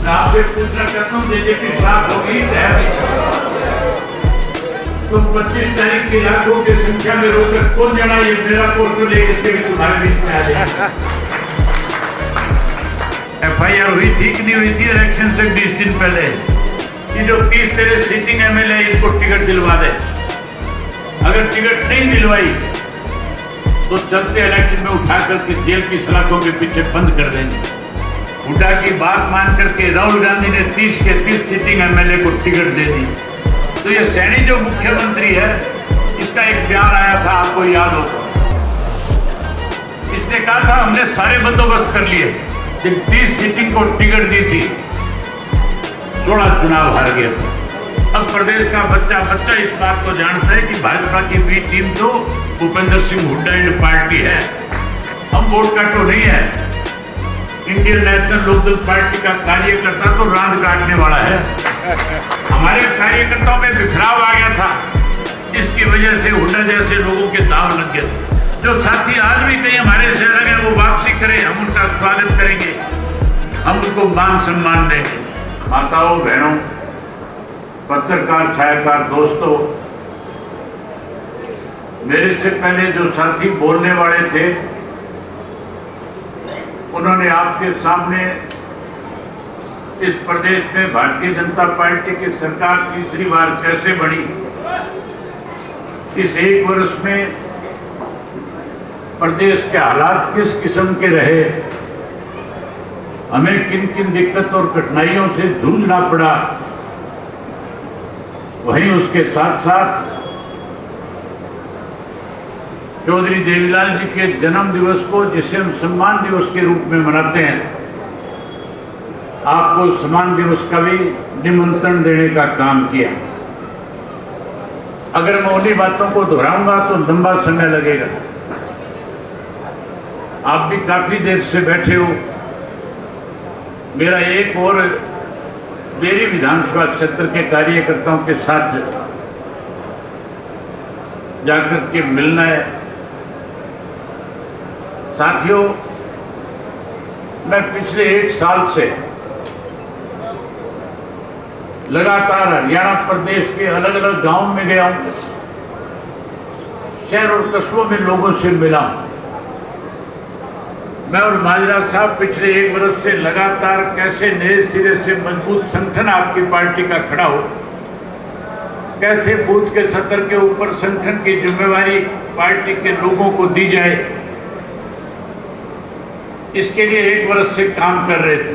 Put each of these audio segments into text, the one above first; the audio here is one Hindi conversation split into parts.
मैं आपसे पूछना चाहता हूँ जेजेपी साफ होगी तो 25 तारीख की लाखों की संख्या में रोकर कौन जना ये मेरा पोस्टर ले इसके भी तुम्हारे बीच में आ जाए। FIR हुई थी कि नहीं हुई थी इलेक्शन से 20 दिन पहले कि जो 30 तेरे सिटिंग MLA इनको टिकट दिलवा दे। अगर टिकट नहीं दिलवाई तो चलते इलेक्शन में उठा करके जेल की सलाखों के पीछे बंद कर देंगे। हुड्डा की बात मान करके राहुल गांधी ने 30 के 30 सिटिंग MLA को टिकट दे दी। तो ये सैनी जो मुख्यमंत्री है इसका एक बयान आया था, आपको याद हो तो इसने कहा था हमने सारे बंदोबस्त कर लिए, 30 सिटिंग को टिकट दी थी, 16 चुनाव हार गया था। अब प्रदेश का बच्चा इस बात को जानता है कि भाजपा की बी टीम तो भूपेंद्र सिंह हुड्डा एंड पार्टी है, हम वोट काटो नहीं है। इंडियन नेशनल लोकदल पार्टी का कार्यकर्ता तो रांद काटने वाला है। हमारे कार्यकर्ताओं में बिखराव आ गया था, इसकी वजह से हुड्डा जैसे लोगों के दाव लग गए। जो साथी आज भी कहीं हमारे से लगे वो वापसी करें, हम उनका स्वागत करेंगे, हम उनको मान सम्मान देंगे। माताओं बहनों, पत्रकार छायाकार दोस्तों, मेरे से पहले जो साथी बोलने वाले थे उन्होंने आपके सामने इस प्रदेश में भारतीय जनता पार्टी की सरकार तीसरी बार कैसे बनी, इस 1 वर्ष में प्रदेश के हालात किस किस्म के रहे, हमें किन किन दिक्कत और कठिनाइयों से जूझना पड़ा, वहीं उसके साथ साथ चौधरी देवीलाल जी के जन्म दिवस को, जिसे हम सम्मान दिवस के रूप में मनाते हैं, आपको सम्मान दिवस का भी निमंत्रण देने का काम किया। अगर मैं उन्हीं बातों को दोहराऊंगा तो लंबा समय लगेगा। आप भी काफी देर से बैठे हो। मेरा एक और मेरी विधानसभा क्षेत्र के कार्यकर्ताओं के साथ जाकर के मिलना है। साथियों, मैं पिछले 1 साल से लगातार हरियाणा प्रदेश के अलग अलग गांव में गया हूं, शहर और कस्बों में लोगों से मिला हूं। मैं और माजरा साहब पिछले 1 वर्ष से लगातार कैसे नए सिरे से मजबूत संगठन आपकी पार्टी का खड़ा हो, कैसे बूथ के स्तर के ऊपर संगठन की जिम्मेवारी पार्टी के लोगों को दी जाए, इसके लिए 1 वर्ष से काम कर रहे थे।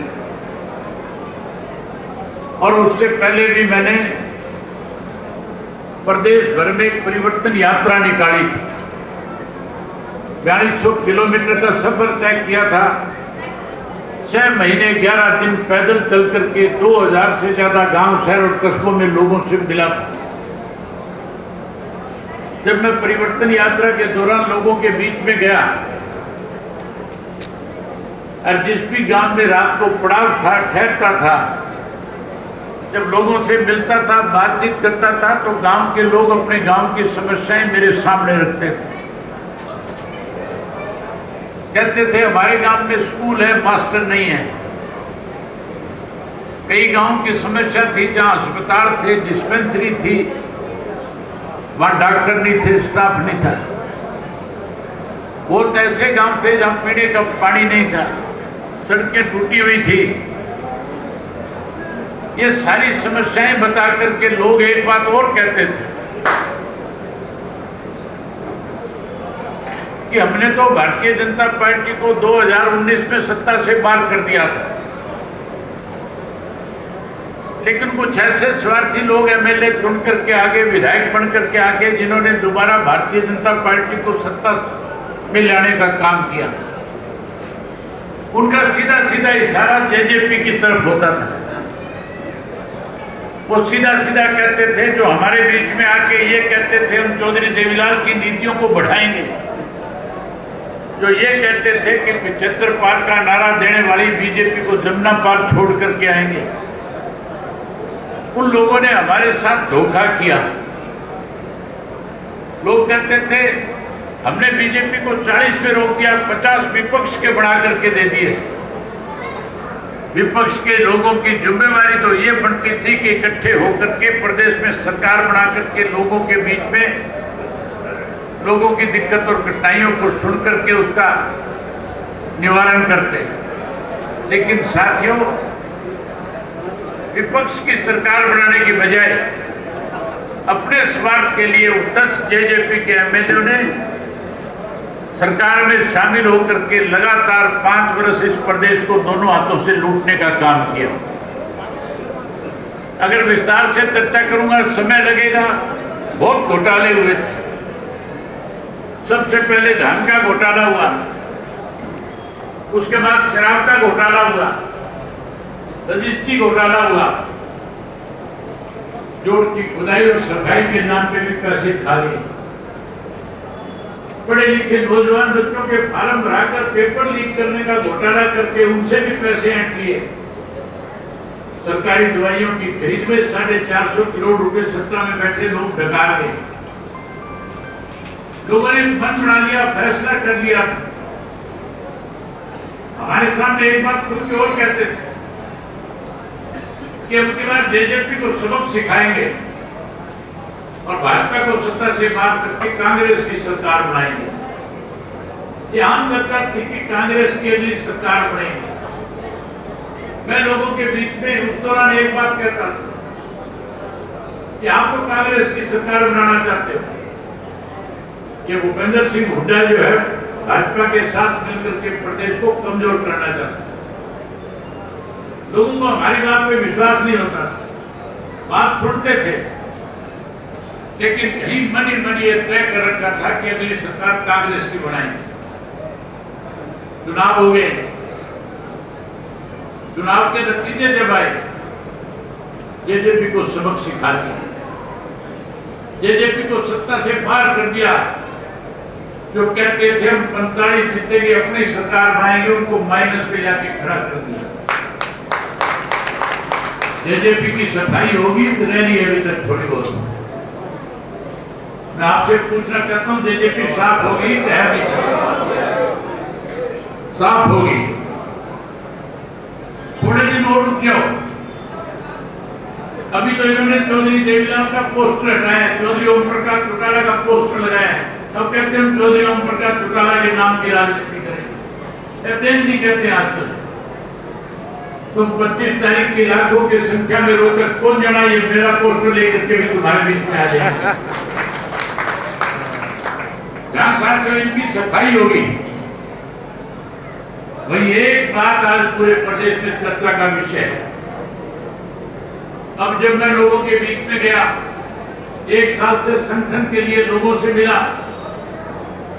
और उससे पहले भी मैंने प्रदेश भर में एक परिवर्तन यात्रा निकाली थी। 4200 किलोमीटर का सफर तय किया था। 6 महीने 11 दिन पैदल चल करके 2000 से ज्यादा गांव, शहर और कस्बों में लोगों से मिला था। जब मैं परिवर्तन यात्रा के दौरान लोगों के बीच में गया और जिस भी गांव में रात को पड़ाव था, ठहरता था, जब लोगों से मिलता था, बातचीत करता था, तो गांव के लोग अपने गांव की समस्याएं मेरे सामने रखते थे। कहते थे हमारे गांव में स्कूल है, मास्टर नहीं है। कई गांव की समस्या थी जहां अस्पताल थे, डिस्पेंसरी थी, वहां डॉक्टर नहीं थे, स्टाफ नहीं था। बहुत ऐसे गांव थे जहां पीने का पानी नहीं था, सड़कें टूटी हुई थी। ये सारी समस्याएं बता करके लोग एक बात और कहते थे कि हमने तो भारतीय जनता पार्टी को 2019 में सत्ता से बाहर कर दिया था, लेकिन कुछ ऐसे स्वार्थी लोग MLA चुन करके आगे, विधायक बन करके आगे, जिन्होंने दोबारा भारतीय जनता पार्टी को सत्ता में लाने का काम किया। उनका सीधा सीधा इशारा JJP की तरफ होता था। वो सीधा सीधा कहते थे, जो हमारे बीच में आके ये कहते थे हम चौधरी देवीलाल की नीतियों को बढ़ाएंगे, जो ये कहते थे कि 75 पार का नारा देने वाली बीजेपी को जमुना पार छोड़ करके आएंगे, उन लोगों ने हमारे साथ धोखा किया। लोग कहते थे हमने बीजेपी को 40 में रोक दिया, 50 विपक्ष के बढ़ा करके दे दिए। विपक्ष के लोगों की जिम्मेवारी तो ये बनती थी कि इकट्ठे होकर के प्रदेश में सरकार बना करके लोगों के बीच में लोगों की दिक्कत और कठिनाइयों को सुन करके उसका निवारण करते। लेकिन साथियों, विपक्ष की सरकार बनाने की बजाय अपने स्वार्थ के लिए 10 जेजेपी के एमएलए ने सरकार में शामिल होकर के लगातार 5 वर्ष इस प्रदेश को दोनों हाथों से लूटने का काम किया। अगर विस्तार से चर्चा करूंगा, समय लगेगा। बहुत घोटाले हुए थे। सबसे पहले धान का घोटाला हुआ, उसके बाद शराब का घोटाला हुआ, रजिस्ट्री घोटाला हुआ, जोड़ की खुदाई और सफाई के नाम पे भी पैसे खा लिए। पढ़े लिखे नौजवान बच्चों के फार्म भराकर पेपर लीक करने का घोटाला करके उनसे भी पैसे ऐंठ लिए। सरकारी दवाइयों की खरीद में 450 करोड़ रुपए सत्ता में बैठे लोग डकार गए। लोगों ने फंड बना लिया, फैसला कर लिया। हमारे सामने एक बात खुद की और कहते थे कि अब की बार जेजेपी को सबक सिखाएंगे और भाजपा को सत्ता से बाहर करके कांग्रेस की सरकार बनाएंगे। ये आम चर्चा थी कि कांग्रेस की अगली सरकार बनेगी। मैं लोगों के बीच में उस दौरान एक बात कहता था कि आप तो कांग्रेस की सरकार बनाना चाहते हो। ये भूपेंद्र सिंह हुड्डा जो है भाजपा के साथ मिलकर के प्रदेश को कमजोर करना चाहते हैं। लोगों को हमारी बात पे विश्वास नहीं होता, बात सुनते थे, लेकिन कहीं मन ही मन ये तय कर रखा था कि अगली सरकार कांग्रेस की बनाएंगे। चुनाव हो गए। चुनाव के नतीजे जब आए, जेजेपी को सबक सिखा दिया, जेजेपी को सत्ता से बाहर कर दिया। जो कहते थे हम 45 जीतेंगे, अपनी सरकार बनाएंगे, उनको माइनस पे जाके खड़ा कर दिया। जेजेपी की सफाई होगी तो रही है अभी तक थोड़ी बहुत। मैं आपसे पूछना चाहता हूं, जेजेपी साफ होगी तो है भी साफ होगी? थोड़े दिन और रुक जाओ। अभी तो इन्होंने चौधरी देवीलाल का पोस्टर हटाया, चौधरी ओम प्रकाश चौटाला का पोस्टर लगाया है। अब कहते हैं चौधरी ओम प्रकाश चौटाला के नाम की राजनीति करेंगे। कहते नहीं कहते आजकल तो 25 तारीख की लाखों की संख्या में रोकर कौन जाना ये मेरा पोस्टर लेकर के भी तुम्हारे बीच में आ जाएगा। जहां साथियों इनकी सफाई होगी, वही एक बात आज पूरे प्रदेश में चर्चा का विषय है। अब जब मैं लोगों के बीच में गया, 1 साल से संगठन के लिए लोगों से मिला,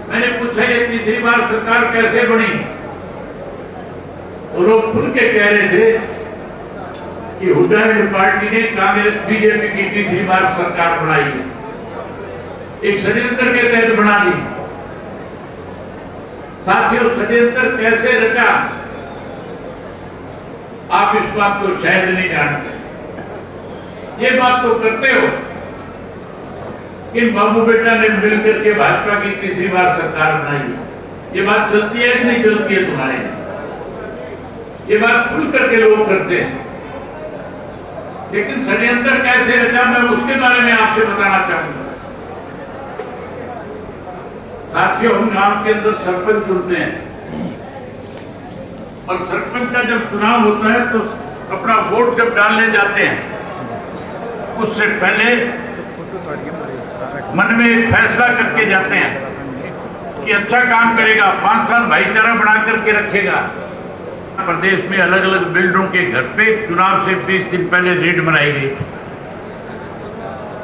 मैंने पूछा ये तीसरी बार सरकार कैसे बनी? तो लोग खुल के कह रहे थे कि हुड्डा पार्टी ने कांग्रेस बीजेपी की तीसरी बार सरकार बनाई है, एक षड्यंत्र के तहत बना ली। साथियों, षड्यंत्र कैसे रचा आप इस बात को शायद नहीं जानते। ये बात तो करते हो कि बाबू बेटा ने मिलकर के भाजपा की तीसरी बार सरकार बनाई है। ये बात चलती है कि नहीं चलती है तुम्हारे? ये बात खुल करके लोग करते हैं, लेकिन षड्यंत्र कैसे रचा मैं उसके बारे में आपसे बताना चाहूंगा। साथियों, हम गांव के अंदर सरपंच चुनते हैं और सरपंच का जब चुनाव होता है तो अपना वोट जब डालने जाते हैं, उससे पहले मन में एक फैसला करके जाते हैं कि अच्छा काम करेगा, 5 साल भाईचारा बना करके रखेगा। प्रदेश में अलग अलग बिल्डरों के घर पे चुनाव से 20 दिन पहले रेड मनाई गई थी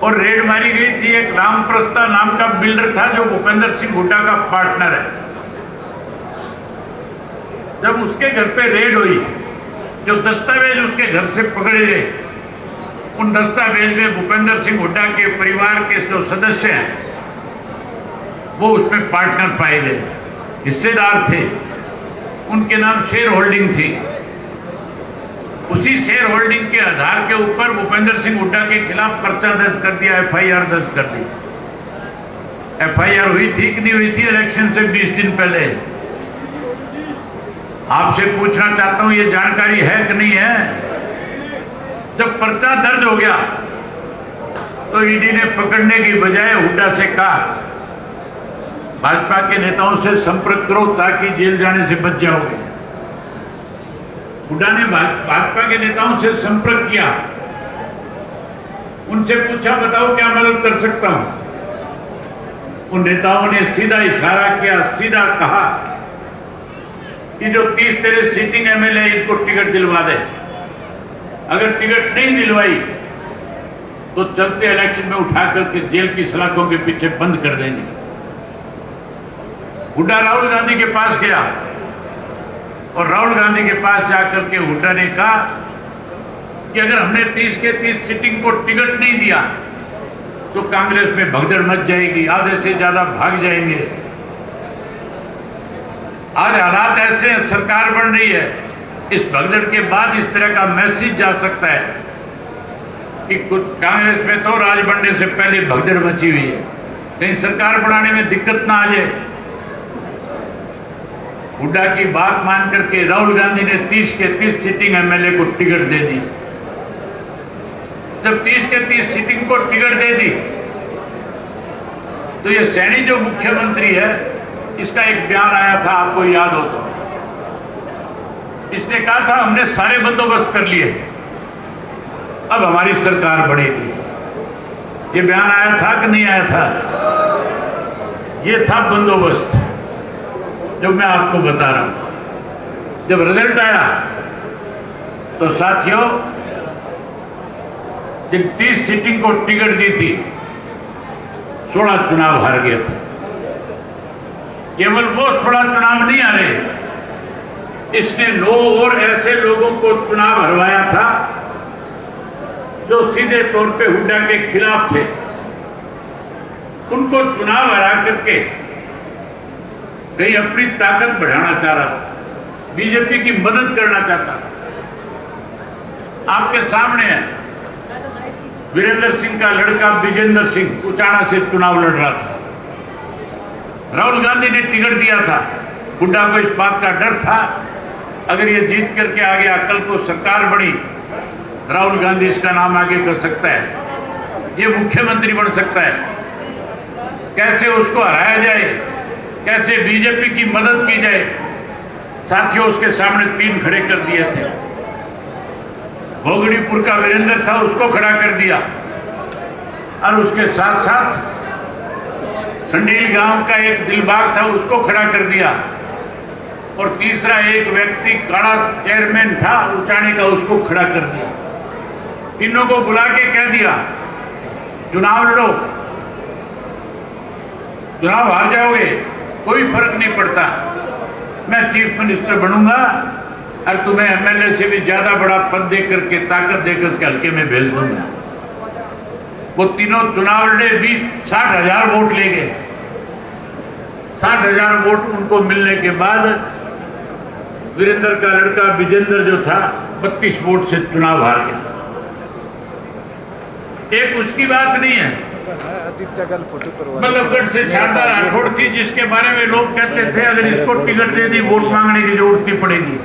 और रेड मारी गई थी। एक रामप्रस्ता नाम का बिल्डर था जो भूपेंद्र सिंह हुड्डा का पार्टनर है। जब उसके घर पे रेड हुई, जो दस्तावेज उसके घर से पकड़े गए, उन दस्तावेज में भूपेंद्र सिंह हुड्डा के परिवार के जो सदस्य हैं वो उसमें पार्टनर पाए गए, हिस्सेदार थे, उनके नाम शेयर होल्डिंग थी। उसी शेयर होल्डिंग के आधार के ऊपर भूपेंद्र सिंह हुड्डा के खिलाफ पर्चा दर्ज कर दिया, FIR दर्ज कर दी। FIR हुई थी कि नहीं हुई थी? इलेक्शन से 20 दिन पहले आपसे पूछना चाहता हूं, ये जानकारी है कि नहीं है? जब पर्चा दर्ज हो गया तो ईडी ने पकड़ने की बजाय हुड्डा से कहा भाजपा के नेताओं से संपर्क करो ताकि जेल जाने से बच जाओगे। हुड्डा ने भाजपा के नेताओं से संपर्क किया, उनसे पूछा बताओ क्या मदद कर सकता हूं। उन नेताओं ने सीधा इशारा किया, सीधा कहा कि जो 30 तेरे सीटिंग एमएलए इनको टिकट दिलवा दे, अगर टिकट नहीं दिलवाई तो चलते इलेक्शन में उठा करके जेल की सलाखों के पीछे बंद कर देंगे। हुड्डा राहुल गांधी के पास गया और राहुल गांधी के पास जाकर के हुड्डा ने कहा कि अगर हमने 30 के 30 सीटिंग को टिकट नहीं दिया तो कांग्रेस में भगदड़ मच जाएगी, आधे से ज्यादा भाग जाएंगे। आज हालात ऐसे हैं, सरकार बन रही है, इस भगदड़ के बाद इस तरह का मैसेज जा सकता है कि कांग्रेस में तो राज बनने से पहले भगदड़ मची हुई है, कहीं सरकार बनाने में दिक्कत ना आ जाए। हुड्डा की बात मान करके राहुल गांधी ने 30 के 30 सीटिंग एमएलए को टिकट दे दी। जब 30 के 30 सीटिंग को टिकट दे दी तो ये सैनी जो मुख्यमंत्री है, इसका एक बयान आया था, आपको याद हो तो। इसने कहा था हमने सारे बंदोबस्त कर लिए, अब हमारी सरकार बढ़ेगी। ये बयान आया था कि नहीं आया था? ये था बंदोबस्त जो मैं आपको बता रहा हूं। जब रिजल्ट आया तो साथियों, जिन 30 सीटिंग को टिकट दी थी 16 चुनाव हार गए थे। केवल वो 16 चुनाव नहीं हारे, इसने 9 और ऐसे लोगों को चुनाव हरवाया था जो सीधे तौर पे हुड्डा के खिलाफ थे। उनको चुनाव हरा करके कहीं अपनी ताकत बढ़ाना चाह रहा था, बीजेपी की मदद करना चाहता था। आपके सामने है वीरेंद्र सिंह का लड़का विजेंद्र सिंह उचाना से चुनाव लड़ रहा था। राहुल गांधी ने टिकट दिया था, हुड्डा को इस बात का डर था अगर ये जीत करके आ गया, कल को सरकार बनी, राहुल गांधी इसका नाम आगे कर सकता है, ये मुख्यमंत्री बन सकता है। कैसे उसको हराया जाए, कैसे बीजेपी की मदद की जाए, साथियों उसके सामने 3 खड़े कर दिए थे। भोगड़ीपुर का वीरेंद्र था, उसको खड़ा कर दिया, और उसके साथ साथ संडील गांव का एक दिलबाग था, उसको खड़ा कर दिया, और तीसरा एक व्यक्ति काड़ा चेयरमैन था उचाने का, उसको खड़ा कर दिया। तीनों को बुला के कह दिया चुनाव लड़ो, चुनाव हार जाओगे कोई फर्क नहीं पड़ता, मैं चीफ मिनिस्टर बनूंगा और तुम्हें एमएलए से भी ज्यादा बड़ा पद दे करके, ताकत दे करके हल्के में भेज दूंगा। वो तीनों चुनाव लड़े, 60,000 वोट ले गए। 60,000 वोट उनको मिलने के बाद वीरेंद्र का लड़का विजेंद्र जो था 32 वोट से चुनाव हार गया। एक उसकी बात नहीं है, बल्लभगढ़ से शारदा राठौड़ थी, जिसके बारे में लोग कहते थे अगर इसको टिकट दे दी वोट मांगने की जरूरत नहीं पड़ेगी।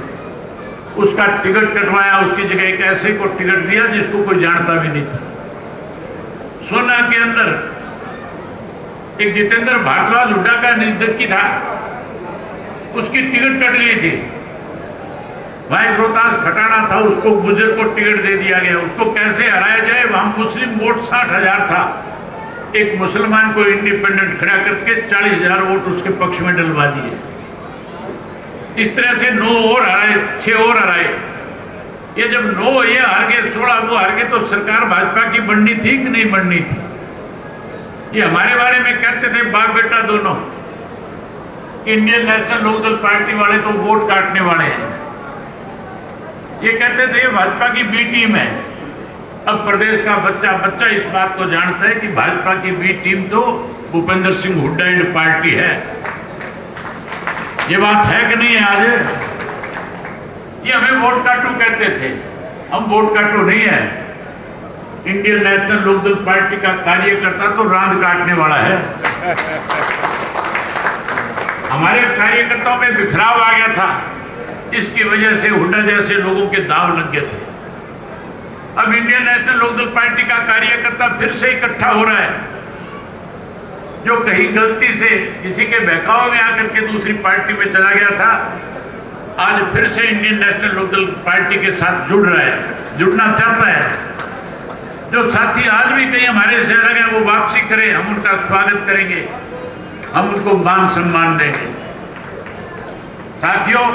उसका टिकट कटवाया, उसकी जगह एक ऐसे को टिकट दिया जिसको कोई जानता भी नहीं था। सोना के अंदर एक जितेंद्र भारद्वाज हुड्डा का निदेशक था, उसकी टिकट कट ली थी। भाई रोहतास खटाना था, उसको गुजर को टिकट दे दिया गया। उसको कैसे हराया जाए, वहां मुस्लिम वोट 60,000 था, एक मुसलमान को इंडिपेंडेंट खड़ा करके 40,000 वोट उसके पक्ष में डलवा दिए। इस तरह से 9 और हराए, 6 और हराए। ये जब 9 ये हार गए, 16 वो हार गए, तो सरकार भाजपा की बननी थी कि नहीं बननी थी? ये हमारे बारे में कहते थे बाप बेटा दोनों, इंडियन नेशनल लोकदल पार्टी वाले तो वोट काटने वाले हैं। ये कहते थे भाजपा की बी टीम है। अब प्रदेश का बच्चा इस बात को जानता है कि भाजपा की बी टीम तो भूपेंद्र सिंह हुड्डा एंड पार्टी है। ये बात है कि नहीं है? आज ये हमें वोट काटू कहते थे, हम वोट काटू नहीं है। इंडियन नेशनल लोकदल पार्टी का कार्यकर्ता तो रांद काटने वाला है। हमारे कार्यकर्ताओं में बिखराव आ गया था, इसकी वजह से हुड्डा जैसे लोगों के दाव लग गए थे। अब इंडियन नेशनल लोकदल पार्टी का कार्यकर्ता फिर से इकट्ठा हो रहा है। जो कहीं गलती से किसी के बहकाव में आकर के दूसरी पार्टी में चला गया था, आज फिर से इंडियन नेशनल लोकदल पार्टी के साथ जुड़ रहा है, जुड़ना चाहता है। जो साथी आज भी कहीं हमारे से अलग हैं, वो वापसी करें, हम उनका स्वागत करेंगे, हम उनको मान सम्मान देंगे। साथियों,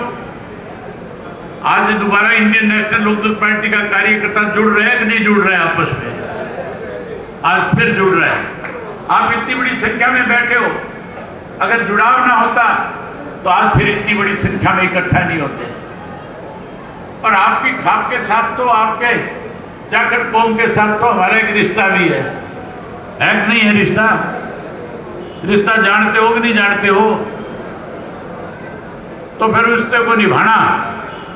आज दोबारा इंडियन नेशनल लोकदल पार्टी का कार्यकर्ता जुड़ रहे हैं कि नहीं जुड़ रहे हैं आपस में? आज फिर जुड़ रहे हैं। आप इतनी बड़ी संख्या में बैठे हो, अगर जुड़ाव ना होता तो आज फिर इतनी बड़ी संख्या में इकट्ठा नहीं होते। और आपकी खाप के साथ तो, आपके जाखड़ कौम के साथ तो हमारा एक रिश्ता भी है कि नहीं है? रिश्ता जानते हो कि नहीं जानते हो? तो फिर रिश्ते को निभाना।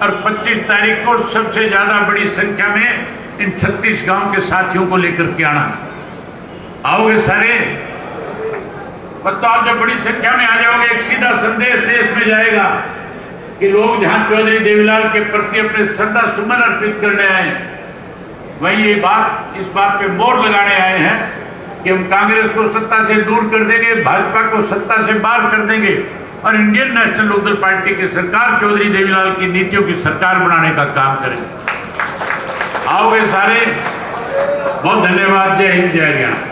और 25 तारीख को सबसे ज्यादा बड़ी संख्या में इन 36 गांव के साथियों को लेकर के आना। आओगे सारे? तो आप जब बड़ी संख्या में आ जाओगे, एक सीधा संदेश देश में जाएगा कि लोग जहां चौधरी देवीलाल के प्रति अपने श्रद्धा सुमन अर्पित करने आए, वहीं ये बात, इस बात पे मोहर लगाने आए हैं कि हम कांग्रेस को सत्ता से दूर कर देंगे, भाजपा को सत्ता से बाहर कर देंगे और इंडियन नेशनल लोकदल पार्टी की सरकार चौधरी देवीलाल की नीतियों की सरकार बनाने का काम करेंगे। आओगे सारे? बहुत धन्यवाद। जय हिंद, जय हरियाणा।